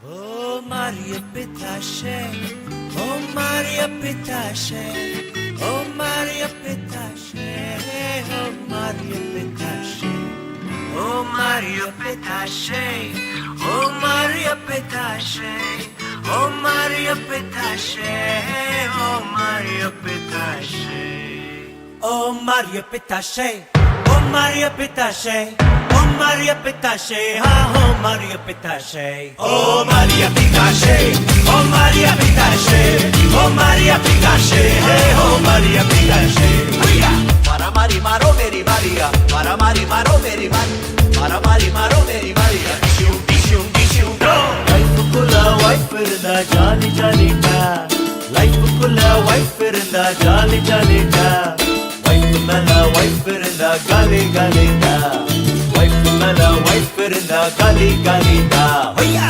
Oh Maria Pitache, oh Maria Pitache, oh Maria Pitache, oh Maria Pitache, oh Maria Pitache, oh Maria Pitache, oh Maria Pitache, oh Maria Pitache, oh Maria Pitache, oh Maria Pitache. Maria Pitache, oh Maria Pitache, oh Maria Pitache, oh Maria Pitache, oh Maria Pitache, oh Maria Pitache. Para mari maro meri Maria, para mari maro meri Maria, para mari maro meri Maria. Shum shum shum do. Life kula wife irunda jolly jolly da. Life kula wife irunda jolly jolly da. Wife mela wife irunda gali gali da. Wife mela wife irunda gali gali da. Hoya.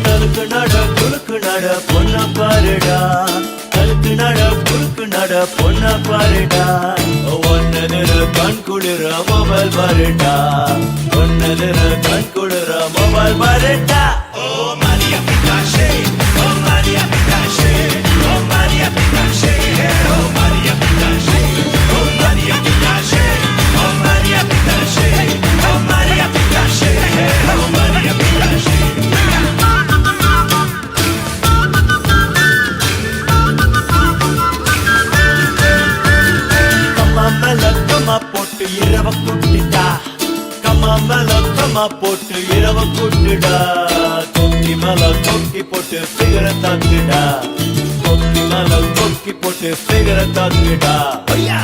Kulku nada ponna parida. Kulku nada kulku nada ponna parida. Onnadira kan kudira mobile parida. Onnadira kan kudira mobile parida. Oh Maria Pitache, oh Maria Pitache, oh Maria Pitache, oh Maria Pitache, oh Maria Pitache, oh Maria Pitache, oh Maria Pitache, oh Maria Pitache. Comma போட்டு இரவ குட்டிடா comma மேல comma போட்டு இரவ குட்டிடா கொக்கி மேல கொக்கி போட்டு ஃபிகர தாக்குடா கொக்கி மேல கொக்கி போட்டு ஃபிகர தாக்குடா ஐயா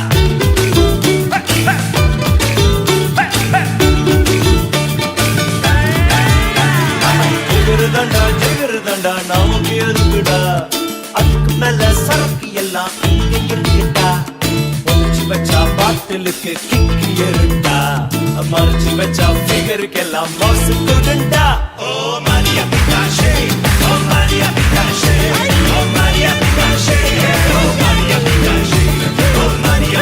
ஜிகரு தண்டா நமக்கு எதுக்குடா அதுக்கு மேல சரக்கு எல்லாம் இங்க இருக்குடா வச்சா பாட்டிலுக்கு கிக்கி ஏறுண்டா மறைச்சு வச்சா ஃபிகருக்கெல்லாம் மோசு குடுண்டா ஓ மரியா பிட்டாஷே ஓ மரியா பிட்டாஷே ஓ மரியா பிட்டாஷே ஓ மரியா பிட்டாஷே ஓ மரியா